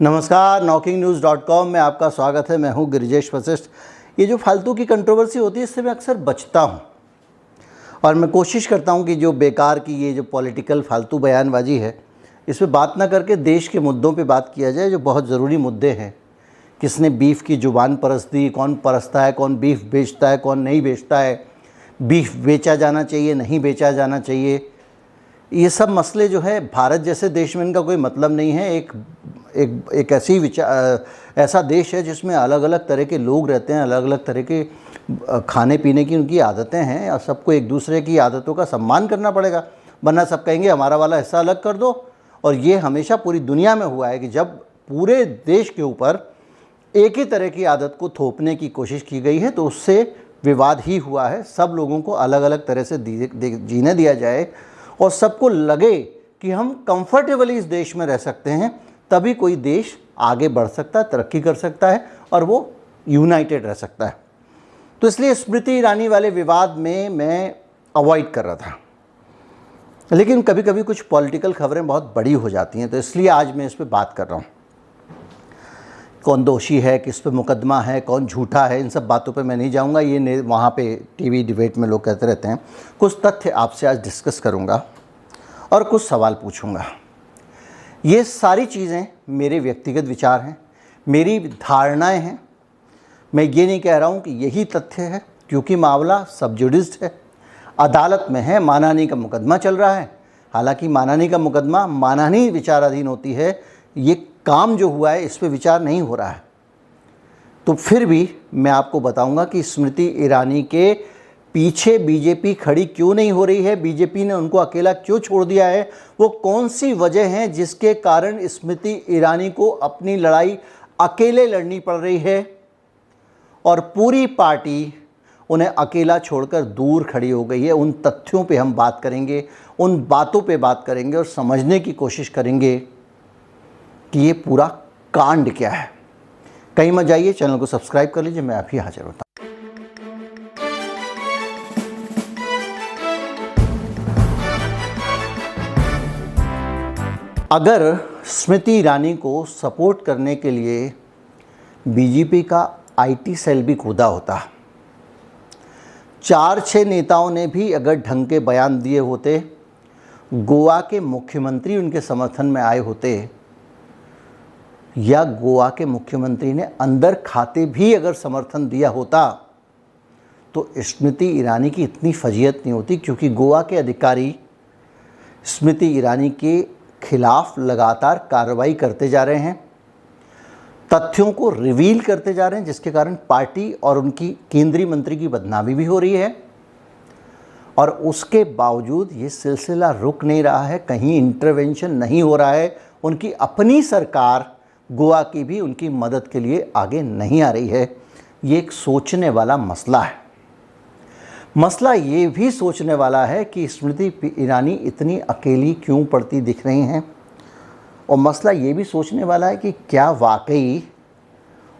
नमस्कार, knocking-news.com में आपका स्वागत है। मैं हूं गिरिजेश वशिष्ठ। ये जो फालतू की कंट्रोवर्सी होती है इससे मैं अक्सर बचता हूं और मैं कोशिश करता हूं कि जो बेकार की ये जो पॉलिटिकल फालतू बयानबाजी है इस पे बात ना करके देश के मुद्दों पे बात किया जाए, जो बहुत ज़रूरी मुद्दे हैं। किसने बीफ की जुबान परस्त दी, कौन परसता है, कौन बीफ बेचता है, कौन नहीं बेचता है, बीफ बेचा जाना चाहिए, नहीं बेचा जाना चाहिए, ये सब मसले जो है भारत जैसे देश में इनका कोई मतलब नहीं है। एक ऐसा देश है जिसमें अलग अलग तरह के लोग रहते हैं, अलग अलग तरह के खाने पीने की उनकी आदतें हैं और सबको एक दूसरे की आदतों का सम्मान करना पड़ेगा, वरना सब कहेंगे हमारा वाला हिस्सा अलग कर दो। और ये हमेशा पूरी दुनिया में हुआ है कि जब पूरे देश के ऊपर एक ही तरह की आदत को थोपने की कोशिश की गई है तो उससे विवाद ही हुआ है। सब लोगों को अलग अलग तरह से जीने दिया जाए और सबको लगे कि हम कंफर्टेबली इस देश में रह सकते हैं, तभी कोई देश आगे बढ़ सकता है, तरक्की कर सकता है और वो यूनाइटेड रह सकता है। तो इसलिए स्मृति ईरानी वाले विवाद में मैं अवॉइड कर रहा था, लेकिन कभी कभी कुछ पॉलिटिकल खबरें बहुत बड़ी हो जाती हैं, तो इसलिए आज मैं इस पर बात कर रहा हूँ। कौन दोषी है, किस पे मुकदमा है, कौन झूठा है, इन सब बातों पे मैं नहीं जाऊंगा। ये वहाँ पे टीवी डिबेट में लोग कहते रहते हैं। कुछ तथ्य आपसे आज डिस्कस करूंगा और कुछ सवाल पूछूंगा। ये सारी चीज़ें मेरे व्यक्तिगत विचार हैं, मेरी धारणाएं हैं। मैं ये नहीं कह रहा हूँ कि यही तथ्य है, क्योंकि मामला सब जुडिस है, अदालत में है, मानहानि का मुकदमा चल रहा है। हालांकि मानहानि का मुकदमा मानहानि विचाराधीन होती है, ये काम जो हुआ है इस पे विचार नहीं हो रहा है। तो फिर भी मैं आपको बताऊंगा कि स्मृति ईरानी के पीछे बीजेपी खड़ी क्यों नहीं हो रही है, बीजेपी ने उनको अकेला क्यों छोड़ दिया है, वो कौन सी वजह है जिसके कारण स्मृति ईरानी को अपनी लड़ाई अकेले लड़नी पड़ रही है और पूरी पार्टी उन्हें अकेला छोड़कर दूर खड़ी हो गई है। उन तथ्यों पे हम बात करेंगे, उन बातों पे बात करेंगे और समझने की कोशिश करेंगे कि ये पूरा कांड क्या है। कहीं मत जाइए, चैनल को सब्सक्राइब कर लीजिए, मैं अभी हाजिर होता हूँ। अगर स्मृति ईरानी को सपोर्ट करने के लिए बीजेपी का आईटी सेल भी कूदा होता, 4-6 नेताओं ने भी अगर ढंग के बयान दिए होते, गोवा के मुख्यमंत्री उनके समर्थन में आए होते या गोवा के मुख्यमंत्री ने अंदर खाते भी अगर समर्थन दिया होता, तो स्मृति ईरानी की इतनी फजीयत नहीं होती। क्योंकि गोवा के अधिकारी स्मृति ईरानी के खिलाफ लगातार कार्रवाई करते जा रहे हैं, तथ्यों को रिवील करते जा रहे हैं, जिसके कारण पार्टी और उनकी केंद्रीय मंत्री की बदनामी भी हो रही है। और उसके बावजूद ये सिलसिला रुक नहीं रहा है, कहीं इंटरवेंशन नहीं हो रहा है। उनकी अपनी सरकार गोवा की भी उनकी मदद के लिए आगे नहीं आ रही है। ये एक सोचने वाला मसला है। मसला ये भी सोचने वाला है कि स्मृति ईरानी इतनी अकेली क्यों पड़ती दिख रही हैं, और मसला ये भी सोचने वाला है कि क्या वाकई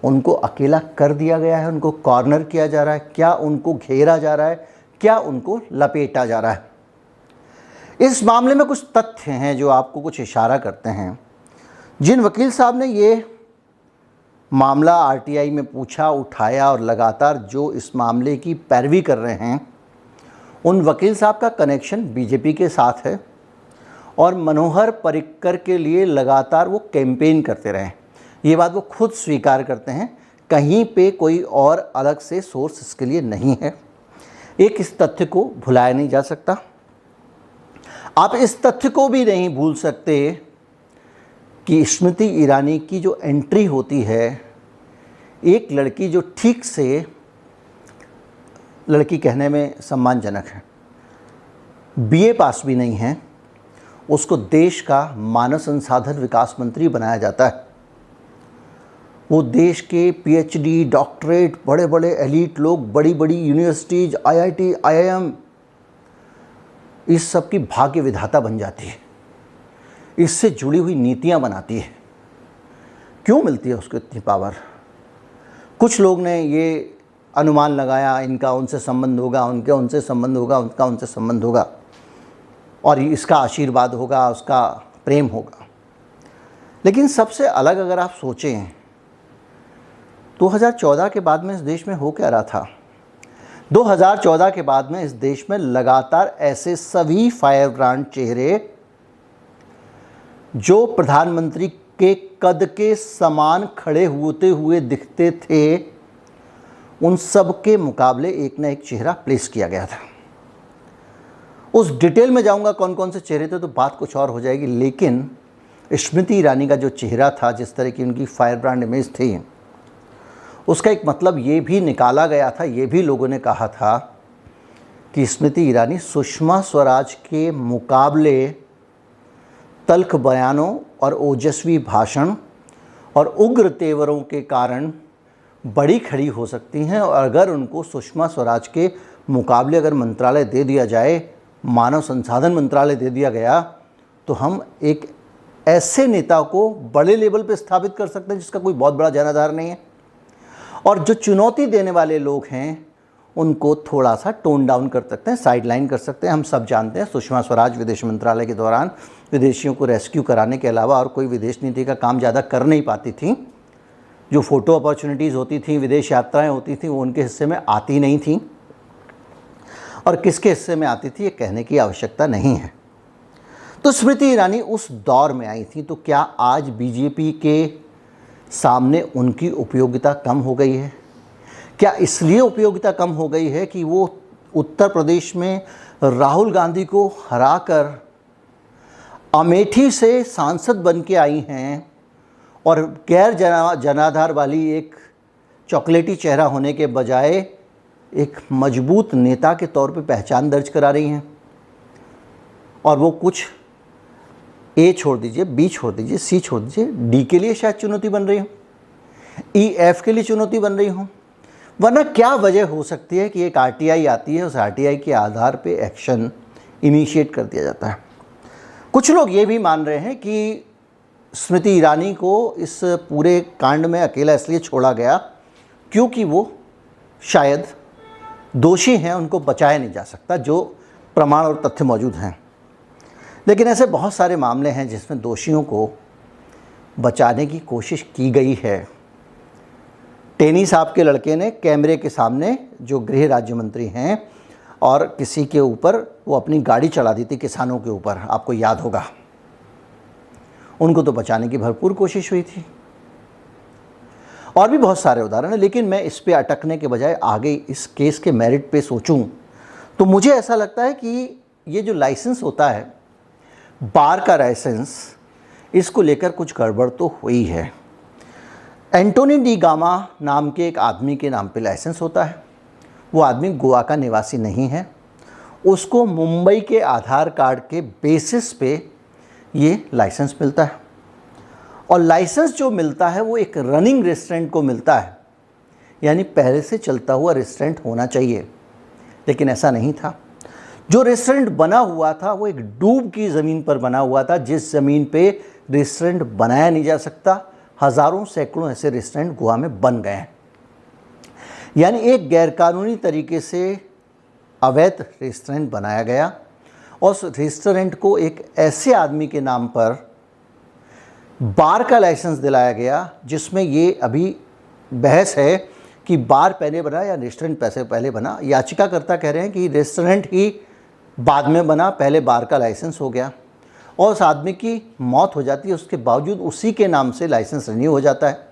उनको अकेला कर दिया गया है, उनको कॉर्नर किया जा रहा है, क्या उनको घेरा जा रहा है, क्या उनको लपेटा जा रहा है। इस मामले में कुछ तथ्य हैं जो आपको कुछ इशारा करते हैं। जिन वकील साहब ने ये मामला आरटीआई में पूछा, उठाया और लगातार जो इस मामले की पैरवी कर रहे हैं, उन वकील साहब का कनेक्शन बीजेपी के साथ है और मनोहर पर्रिकर के लिए लगातार वो कैंपेन करते रहे। ये बात वो खुद स्वीकार करते हैं, कहीं पे कोई और अलग से सोर्स इसके लिए नहीं है। एक इस तथ्य को भुलाया नहीं जा सकता। आप इस तथ्य को भी नहीं भूल सकते कि स्मृति ईरानी की जो एंट्री होती है, एक लड़की जो ठीक से, लड़की कहने में सम्मानजनक है, बीए पास भी नहीं है, उसको देश का मानव संसाधन विकास मंत्री बनाया जाता है। वो देश के पीएचडी, डॉक्टरेट, बड़े बड़े एलीट लोग, बड़ी बड़ी यूनिवर्सिटीज, आईआईटी, आईआईएम, इस सब की भाग्य विधाता बन जाती है, इससे जुड़ी हुई नीतियां बनाती है। क्यों मिलती है उसको इतनी पावर? कुछ लोग ने ये अनुमान लगाया, इनका उनसे संबंध होगा, उनके उनसे संबंध होगा, उनका उनसे संबंध होगा और इसका आशीर्वाद होगा, उसका प्रेम होगा। लेकिन सबसे अलग अगर आप सोचें 2014 के बाद में इस देश में हो क्या रहा था। 2014 के बाद में इस देश में लगातार ऐसे सभी फायर ब्रांड चेहरे जो प्रधानमंत्री के कद के समान खड़े होते हुए दिखते थे, उन सब के मुकाबले एक ना एक चेहरा प्लेस किया गया था। उस डिटेल में जाऊंगा कौन कौन से चेहरे थे तो बात कुछ और हो जाएगी, लेकिन स्मृति ईरानी का जो चेहरा था, जिस तरह की उनकी फायर ब्रांड इमेज थी, उसका एक मतलब ये भी निकाला गया था, ये भी लोगों ने कहा था कि स्मृति ईरानी सुषमा स्वराज के मुकाबले तल्ख बयानों और ओजस्वी भाषण और उग्र तेवरों के कारण बड़ी खड़ी हो सकती हैं, और अगर उनको सुषमा स्वराज के मुकाबले अगर मंत्रालय दे दिया जाए, मानव संसाधन मंत्रालय दे दिया गया, तो हम एक ऐसे नेता को बड़े लेवल पे स्थापित कर सकते हैं जिसका कोई बहुत बड़ा जनाधार नहीं है, और जो चुनौती देने वाले लोग हैं उनको थोड़ा सा टोन डाउन कर सकते हैं, साइड लाइन कर सकते हैं। हम सब जानते हैं सुषमा स्वराज विदेश मंत्रालय के दौरान विदेशियों को रेस्क्यू कराने के अलावा और कोई विदेश नीति का काम ज़्यादा कर नहीं पाती थी। जो फ़ोटो अपॉर्चुनिटीज़ होती थी, विदेश यात्राएं होती थी, वो उनके हिस्से में आती नहीं थी, और किसके हिस्से में आती थी ये कहने की आवश्यकता नहीं है। तो स्मृति ईरानी उस दौर में आई थी, तो क्या आज बीजेपी के सामने उनकी उपयोगिता कम हो गई है? क्या इसलिए उपयोगिता कम हो गई है कि वो उत्तर प्रदेश में राहुल गांधी को हराकर अमेठी से सांसद बन के आई हैं और गैर जनाधार वाली एक चॉकलेटी चेहरा होने के बजाय एक मजबूत नेता के तौर पे पहचान दर्ज करा रही हैं, और वो कुछ ए छोड़ दीजिए, बी छोड़ दीजिए, सी छोड़ दीजिए, डी के लिए शायद चुनौती बन रही हो, ई एफ के लिए चुनौती बन रही हो। वरना क्या वजह हो सकती है कि एक आरटीआई आती है, उस आरटीआई के आधार पे एक्शन इनिशिएट कर दिया जाता है। कुछ लोग ये भी मान रहे हैं कि स्मृति ईरानी को इस पूरे कांड में अकेला इसलिए छोड़ा गया क्योंकि वो शायद दोषी हैं, उनको बचाया नहीं जा सकता, जो प्रमाण और तथ्य मौजूद हैं। लेकिन ऐसे बहुत सारे मामले हैं जिसमें दोषियों को बचाने की कोशिश की गई है। टेनी साहब के लड़के ने कैमरे के सामने, जो गृह राज्य मंत्री हैं, और किसी के ऊपर वो अपनी गाड़ी चला दी थी, किसानों के ऊपर, आपको याद होगा। उनको तो बचाने की भरपूर कोशिश हुई थी। और भी बहुत सारे उदाहरण हैं, लेकिन मैं इस पे अटकने के बजाय आगे इस केस के मेरिट पे सोचूं तो मुझे ऐसा लगता है कि ये जो लाइसेंस होता है, बार का लाइसेंस, इसको लेकर कुछ गड़बड़ तो हुई है। एंटोनी डी गामा नाम के एक आदमी के नाम पे लाइसेंस होता है। वो आदमी गोवा का निवासी नहीं है, उसको मुंबई के आधार कार्ड के बेसिस पे ये लाइसेंस मिलता है, और लाइसेंस जो मिलता है वो एक रनिंग रेस्टोरेंट को मिलता है, यानी पहले से चलता हुआ रेस्टोरेंट होना चाहिए, लेकिन ऐसा नहीं था। जो रेस्टोरेंट बना हुआ था वो एक डूब की ज़मीन पर बना हुआ था, जिस ज़मीन पे रेस्टोरेंट बनाया नहीं जा सकता। हज़ारों सैकड़ों ऐसे रेस्टोरेंट गोवा में बन गए हैं, यानी एक गैरकानूनी तरीके से अवैध रेस्टोरेंट बनाया गया, और उस रेस्टोरेंट को एक ऐसे आदमी के नाम पर बार का लाइसेंस दिलाया गया, जिसमें ये अभी बहस है कि बार पहले बना या रेस्टोरेंट पैसे पहले बना। याचिकाकर्ता कह रहे हैं कि रेस्टोरेंट ही बाद में बना, पहले बार का लाइसेंस हो गया, और उस आदमी की मौत हो जाती है, उसके बावजूद उसी के नाम से लाइसेंस रिन्यू हो जाता है।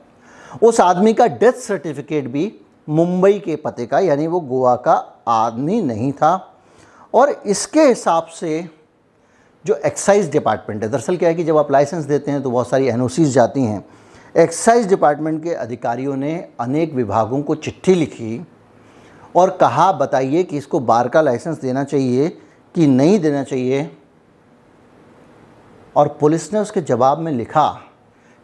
उस आदमी का डेथ सर्टिफिकेट भी मुंबई के पते का, यानी वो गोवा का आदमी नहीं था। और इसके हिसाब से जो एक्साइज डिपार्टमेंट है, दरअसल क्या है कि जब आप लाइसेंस देते हैं तो बहुत सारी एनओसीज जाती हैं। एक्साइज डिपार्टमेंट के अधिकारियों ने अनेक विभागों को चिट्ठी लिखी और कहा, बताइए कि इसको बार का लाइसेंस देना चाहिए कि नहीं देना चाहिए। और पुलिस ने उसके जवाब में लिखा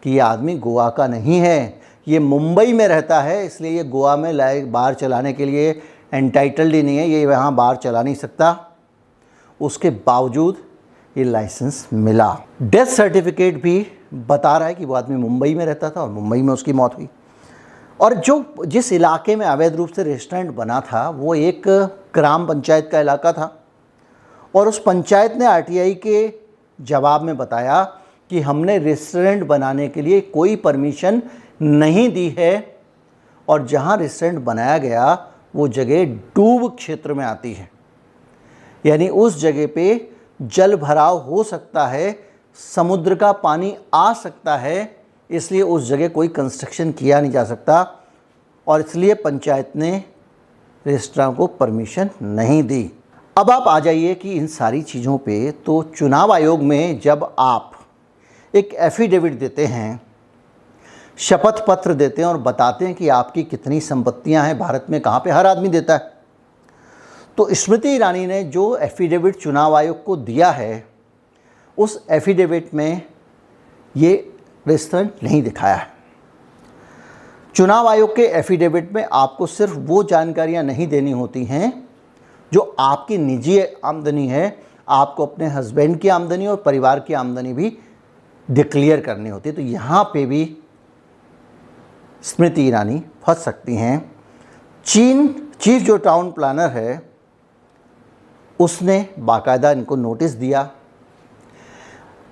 कि ये आदमी गोवा का नहीं है, ये मुंबई में रहता है, इसलिए ये गोवा में बार चलाने के लिए एंटाइटल्ड ही नहीं है, ये यहाँ बार चला नहीं सकता। उसके बावजूद ये लाइसेंस मिला। डेथ सर्टिफिकेट भी बता रहा है कि वो आदमी मुंबई में रहता था और मुंबई में उसकी मौत हुई। और जिस इलाके में अवैध रूप से रेस्टोरेंट बना था वो एक ग्राम पंचायत का इलाका था, और उस पंचायत ने आरटीआई के जवाब में बताया कि हमने रेस्टोरेंट बनाने के लिए कोई परमिशन नहीं दी है और जहां रेस्टोरेंट बनाया गया वो जगह डूब क्षेत्र में आती है, यानी उस जगह पे जल भराव हो सकता है, समुद्र का पानी आ सकता है, इसलिए उस जगह कोई कंस्ट्रक्शन किया नहीं जा सकता और इसलिए पंचायत ने रेस्टोरेंट को परमिशन नहीं दी। अब आप आ जाइए कि इन सारी चीज़ों पे, तो चुनाव आयोग में जब आप एक एफिडेविट देते हैं, शपथ पत्र देते हैं और बताते हैं कि आपकी कितनी संपत्तियां हैं भारत में, कहाँ पे हर आदमी देता है, तो स्मृति ईरानी ने जो एफिडेविट चुनाव आयोग को दिया है उस एफिडेविट में ये रेस्टोरेंट नहीं दिखाया है। चुनाव आयोग के एफिडेविट में आपको सिर्फ वो जानकारियां नहीं देनी होती हैं जो आपकी निजी आमदनी है, आपको अपने हस्बैंड की आमदनी और परिवार की आमदनी भी डिक्लेयर करनी होती है। तो यहाँ पे भी स्मृति ईरानी फंस सकती हैं। चीफ जो टाउन प्लानर है उसने बाकायदा इनको नोटिस दिया।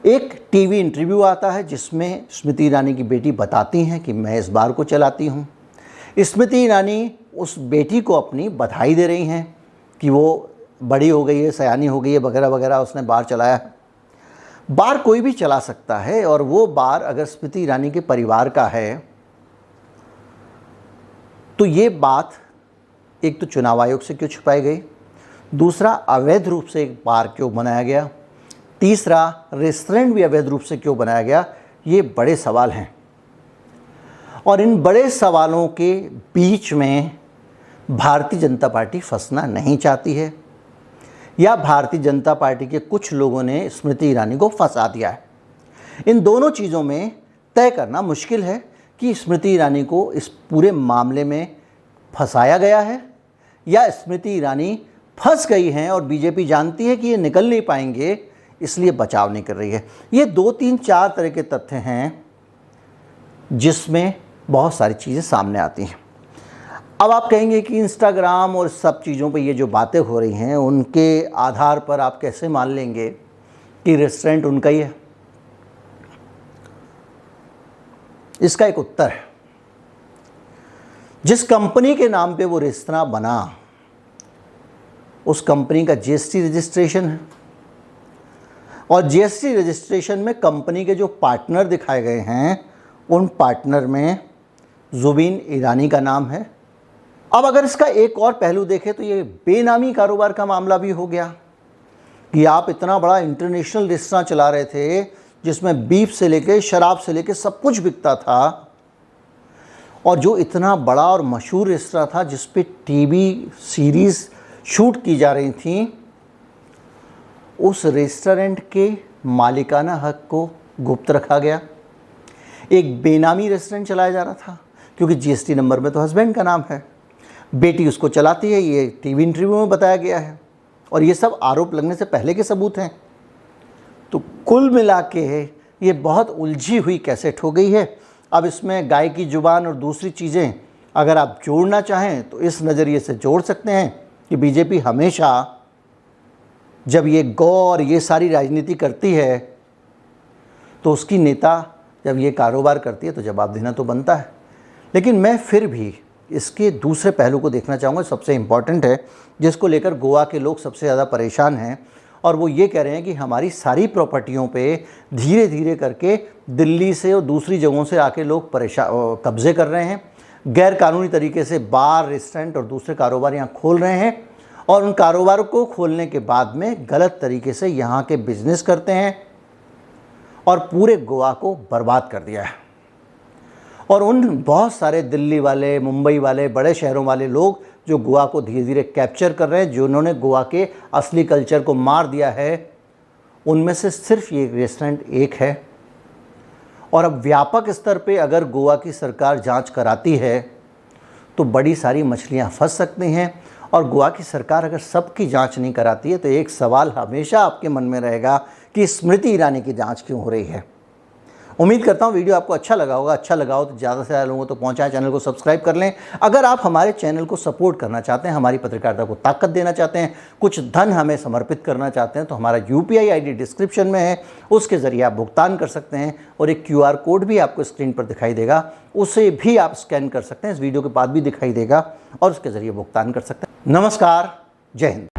एक टीवी इंटरव्यू आता है जिसमें स्मृति ईरानी की बेटी बताती हैं कि मैं इस बार को चलाती हूँ। स्मृति ईरानी उस बेटी को अपनी बधाई दे रही हैं कि वो बड़ी हो गई है, सयानी हो गई है, वगैरह वगैरह, उसने बार चलाया है। बार कोई भी चला सकता है और वो बार अगर स्मृति ईरानी के परिवार का है तो ये बात एक तो चुनाव आयोग से क्यों छुपाई गई, दूसरा अवैध रूप से एक बार क्यों बनाया गया, तीसरा रेस्टोरेंट भी अवैध रूप से क्यों बनाया गया, ये बड़े सवाल हैं। और इन बड़े सवालों के बीच में भारतीय जनता पार्टी फंसना नहीं चाहती है या भारतीय जनता पार्टी के कुछ लोगों ने स्मृति ईरानी को फंसा दिया है। इन दोनों चीज़ों में तय करना मुश्किल है कि स्मृति ईरानी को इस पूरे मामले में फंसाया गया है या स्मृति ईरानी फंस गई हैं और बीजेपी जानती है कि ये निकल नहीं पाएंगे इसलिए बचाव नहीं कर रही है। ये 2, 3, 4 तरह के तथ्य हैं जिसमें बहुत सारी चीज़ें सामने आती हैं। अब आप कहेंगे कि इंस्टाग्राम और सब चीज़ों पे ये जो बातें हो रही हैं उनके आधार पर आप कैसे मान लेंगे कि रेस्टोरेंट उनका ही है। इसका एक उत्तर है, जिस कंपनी के नाम पे वो रेस्तरां बना उस कंपनी का जीएसटी रजिस्ट्रेशन है और जीएसटी रजिस्ट्रेशन में कंपनी के जो पार्टनर दिखाए गए हैं उन पार्टनर में जुबीन ईरानी का नाम है। अब अगर इसका एक और पहलू देखें तो ये बेनामी कारोबार का मामला भी हो गया कि आप इतना बड़ा इंटरनेशनल रेस्तरां चला रहे थे जिसमें बीफ से लेके शराब से लेके सब कुछ बिकता था और जो इतना बड़ा और मशहूर रेस्तरां था जिस पे टीवी सीरीज़ शूट की जा रही थी, उस रेस्टोरेंट के मालिकाना हक को गुप्त रखा गया। एक बेनामी रेस्टोरेंट चलाया जा रहा था क्योंकि जीएसटी नंबर में तो हस्बैंड का नाम है, बेटी उसको चलाती है, ये टीवी इंटरव्यू में बताया गया है और ये सब आरोप लगने से पहले के सबूत हैं। तो कुल मिला के ये बहुत उलझी हुई कैसेट हो गई है। अब इसमें गाय की जुबान और दूसरी चीज़ें अगर आप जोड़ना चाहें तो इस नज़रिए से जोड़ सकते हैं कि बीजेपी हमेशा जब ये गौ और ये सारी राजनीति करती है तो उसकी नेता जब ये कारोबार करती है तो जवाब देना तो बनता है। लेकिन मैं फिर भी इसके दूसरे पहलू को देखना चाहूँगा, सबसे इम्पॉर्टेंट है, जिसको लेकर गोवा के लोग सबसे ज़्यादा परेशान हैं और वो ये कह रहे हैं कि हमारी सारी प्रॉपर्टियों पे धीरे धीरे करके दिल्ली से और दूसरी जगहों से आके लोग कब्ज़े कर रहे हैं, गैर कानूनी तरीके से बार, रेस्टोरेंट और दूसरे कारोबार यहाँ खोल रहे हैं और उन कारोबारों को खोलने के बाद में गलत तरीके से यहाँ के बिजनेस करते हैं और पूरे गोवा को बर्बाद कर दिया है। और उन बहुत सारे दिल्ली वाले, मुंबई वाले, बड़े शहरों वाले लोग जो गोवा को धीरे धीरे कैप्चर कर रहे हैं, जिन्होंने गोवा के असली कल्चर को मार दिया है, उनमें से सिर्फ ये रेस्टोरेंट एक है। और अब व्यापक स्तर पे अगर गोवा की सरकार जांच कराती है तो बड़ी सारी मछलियां फंस सकती हैं और गोवा की सरकार अगर सबकी जांच नहीं कराती है तो एक सवाल हमेशा आपके मन में रहेगा कि स्मृति ईरानी की जांच क्यों हो रही है। उम्मीद करता हूँ वीडियो आपको अच्छा लगा होगा। अच्छा लगा हो तो ज़्यादा से ज़्यादा लोगों तक पहुँचाएं, चैनल को सब्सक्राइब कर लें। अगर आप हमारे चैनल को सपोर्ट करना चाहते हैं, हमारी पत्रकारिता को ताकत देना चाहते हैं, कुछ धन हमें समर्पित करना चाहते हैं, तो हमारा UPI ID डिस्क्रिप्शन में है, उसके ज़रिए आप भुगतान कर सकते हैं। और एक QR कोड भी आपको स्क्रीन पर दिखाई देगा, उसे भी आप स्कैन कर सकते हैं, इस वीडियो के बाद भी दिखाई देगा, और उसके ज़रिए भुगतान कर सकते हैं। नमस्कार, जय हिंद।